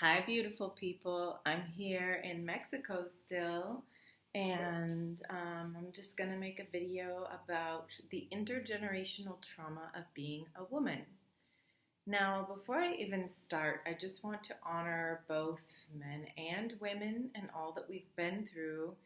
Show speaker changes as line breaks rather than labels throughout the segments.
Hi, beautiful people. I'm here in Mexico still, and I'm just going to make a video about the intergenerational trauma of being a woman. Now, before I even start, I just want to honor both men and women and all that we've been through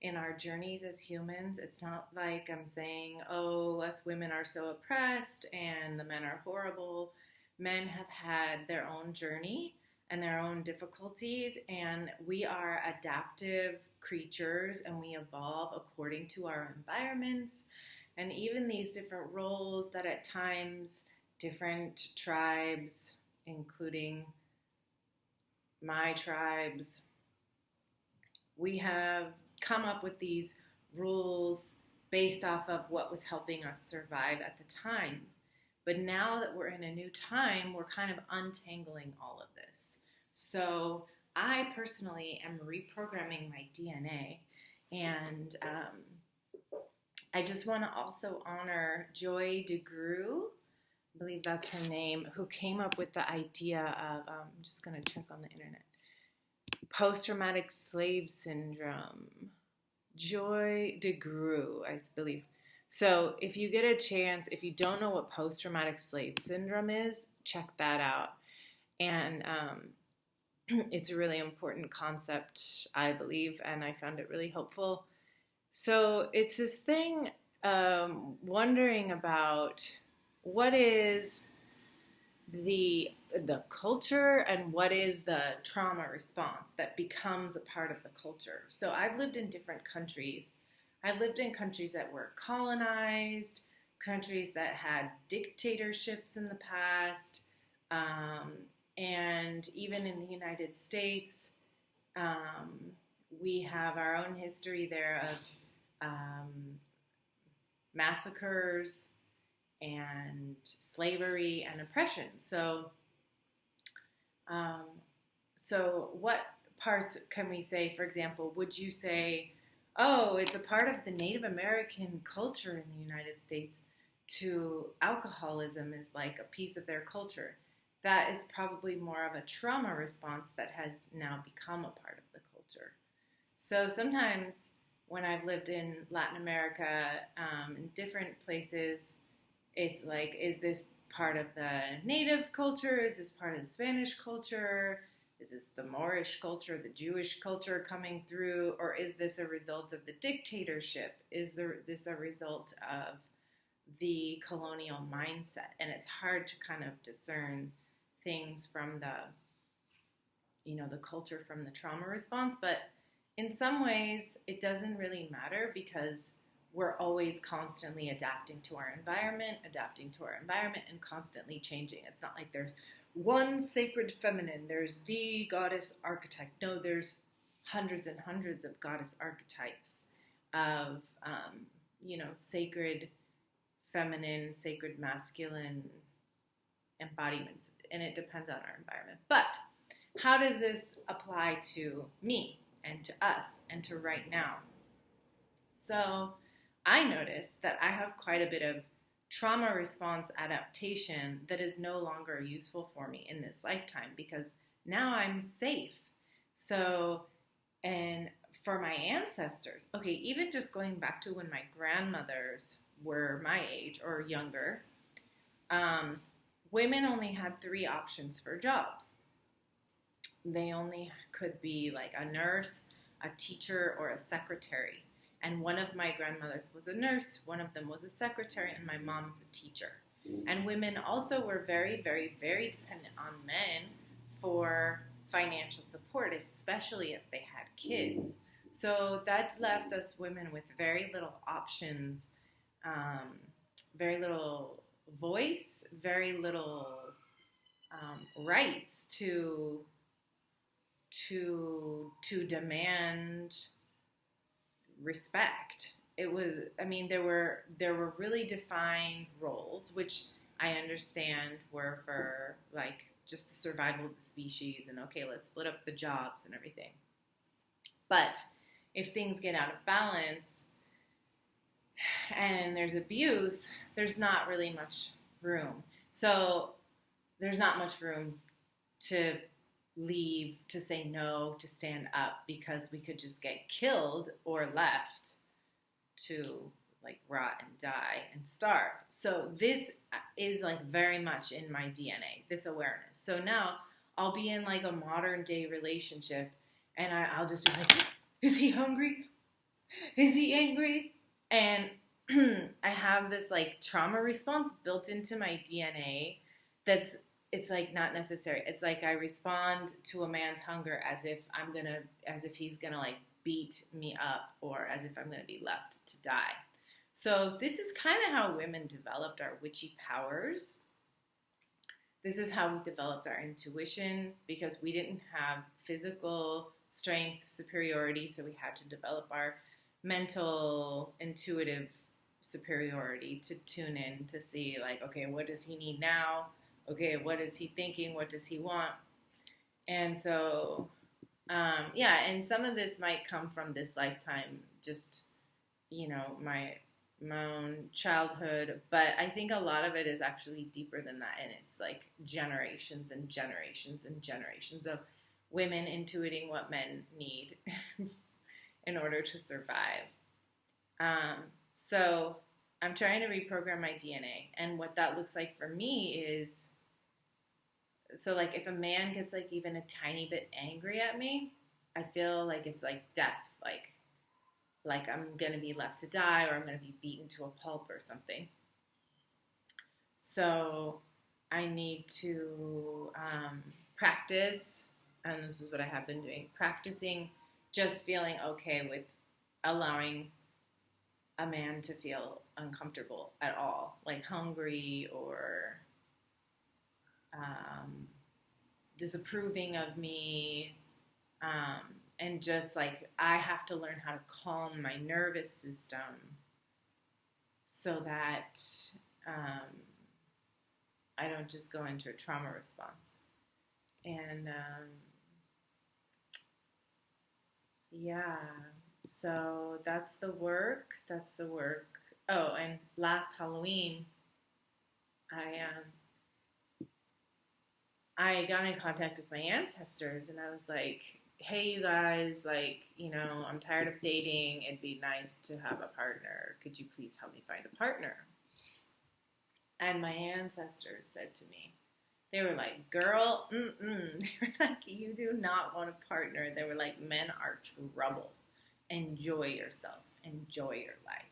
in our journeys as humans. It's not like I'm saying, oh, us women are so oppressed and the men are horrible. Men have had their own journey and their own difficulties, and we are adaptive creatures and we evolve according to our environments and even these different roles that at times different tribes, including my tribes, we have come up with these rules based off of what was helping us survive at the time. But now that we're in a new time, we're kind of untangling all of this. So I personally am reprogramming my DNA, and I just want to also honor Joy DeGruy, I believe that's her name, who came up with the idea of, I'm just going to check on the internet, post-traumatic slave syndrome. Joy DeGruy, I believe. So if you get a chance, if you don't know what post-traumatic slave syndrome is, check that out. And it's a really important concept, I believe, and I found it really helpful. So it's this thing, wondering about what is the culture and what is the trauma response that becomes a part of the culture. So I've lived in different countries. I've lived in countries that were colonized, countries that had dictatorships in the past, and even in the United States, we have our own history there of massacres and slavery and oppression. So what parts can we say, for example, would you say, oh, it's a part of the Native American culture in the United States to alcoholism is like a piece of their culture? That is probably more of a trauma response that has now become a part of the culture. So sometimes when I've lived in Latin America, in different places, it's like, is this part of the native culture? Is this part of the Spanish culture? Is this the Moorish culture, the Jewish culture coming through? Or is this a result of the dictatorship? Is this a result of the colonial mindset? And it's hard to kind of discern things from the culture from the trauma response. But in some ways, it doesn't really matter because we're always constantly adapting to our environment, and constantly changing. It's not like there's one sacred feminine, there's the goddess archetype. No, there's hundreds and hundreds of goddess archetypes of, sacred feminine, sacred masculine embodiments, and it depends on our environment. But how does this apply to me and to us and to right now? So I noticed that I have quite a bit of trauma response adaptation that is no longer useful for me in this lifetime because now I'm safe. So, and for my ancestors, okay, even just going back to when my grandmothers were my age or younger, women only had 3 options for jobs. They only could be like a nurse, a teacher, or a secretary. And one of my grandmothers was a nurse, one of them was a secretary, and my mom's a teacher. And women also were very, very, very dependent on men for financial support, especially if they had kids. So that left us women with very little options, very little voice, very little rights to demand respect. It was, there were really defined roles, which I understand were for like just the survival of the species and okay, let's split up the jobs and everything. But if things get out of balance and there's abuse, there's not really much room. So there's not much room to leave, to say no, to stand up, because we could just get killed or left to like rot and die and starve. So this is like very much in my DNA, this awareness. So now I'll be in like a modern day relationship and I'll just be like, is he hungry? Is he angry? And I have this like trauma response built into my DNA it's like not necessary. It's like I respond to a man's hunger as if he's gonna like beat me up, or as if I'm gonna be left to die. So this is kind of how women developed our witchy powers. This is how we developed our intuition, because we didn't have physical strength superiority, so we had to develop our mental intuitive superiority to tune in to see like, okay, what does he need now? Okay, what is he thinking? What does he want? And so, and some of this might come from this lifetime, just, my own childhood, but I think a lot of it is actually deeper than that, and it's like generations and generations and generations of women intuiting what men need in order to survive. So I'm trying to reprogram my DNA, and what that looks like for me is, so like if a man gets like even a tiny bit angry at me, I feel like it's like death, like I'm going to be left to die, or I'm going to be beaten to a pulp or something. So I need to practice, and this is what I have been doing, practicing just feeling okay with allowing a man to feel uncomfortable at all, like hungry or disapproving of me, and just like I have to learn how to calm my nervous system so that I don't just go into a trauma response. And so that's the work. Oh, and last Halloween, I got in contact with my ancestors, and I was like, hey, you guys, like, I'm tired of dating. It'd be nice to have a partner. Could you please help me find a partner? And my ancestors said to me, they were like, girl, They were like, you do not want a partner. They were like, men are trouble. Enjoy yourself. Enjoy your life.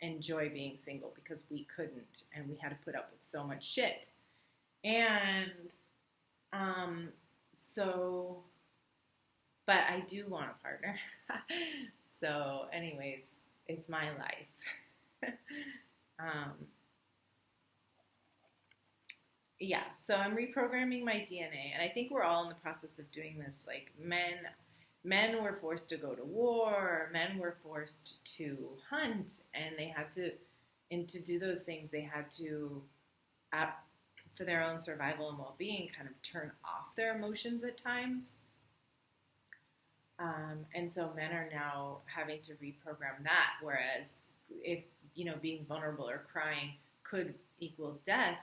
Enjoy being single, because we couldn't, and we had to put up with so much shit. And but I do want a partner. So anyways, it's my life. So I'm reprogramming my DNA, and I think we're all in the process of doing this. Like men were forced to go to war, men were forced to hunt, and they had to, and to do those things, they had to, for their own survival and well-being, kind of turn off their emotions at times. And so men are now having to reprogram that, whereas if, being vulnerable or crying could equal death,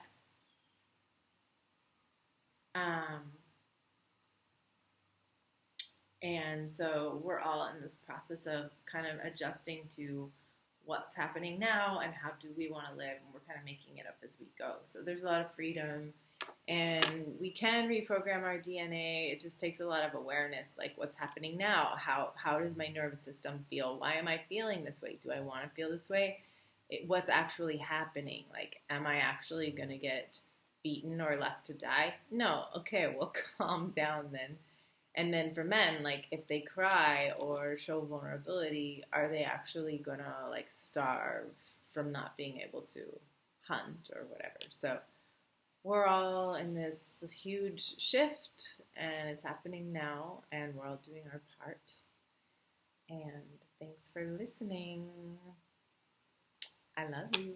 and so we're all in this process of kind of adjusting to what's happening now and how do we want to live, and we're kind of making it up as we go. So there's a lot of freedom, and we can reprogram our DNA. It just takes a lot of awareness, like what's happening now. How does my nervous system feel? Why am I feeling this way? Do I want to feel this way? What's actually happening? Like, am I actually going to get beaten or left to die? No. Okay, well, calm down then. And then for men, like, if they cry or show vulnerability, are they actually gonna, like, starve from not being able to hunt or whatever? So we're all in this huge shift, and it's happening now, and we're all doing our part. And thanks for listening. I love you.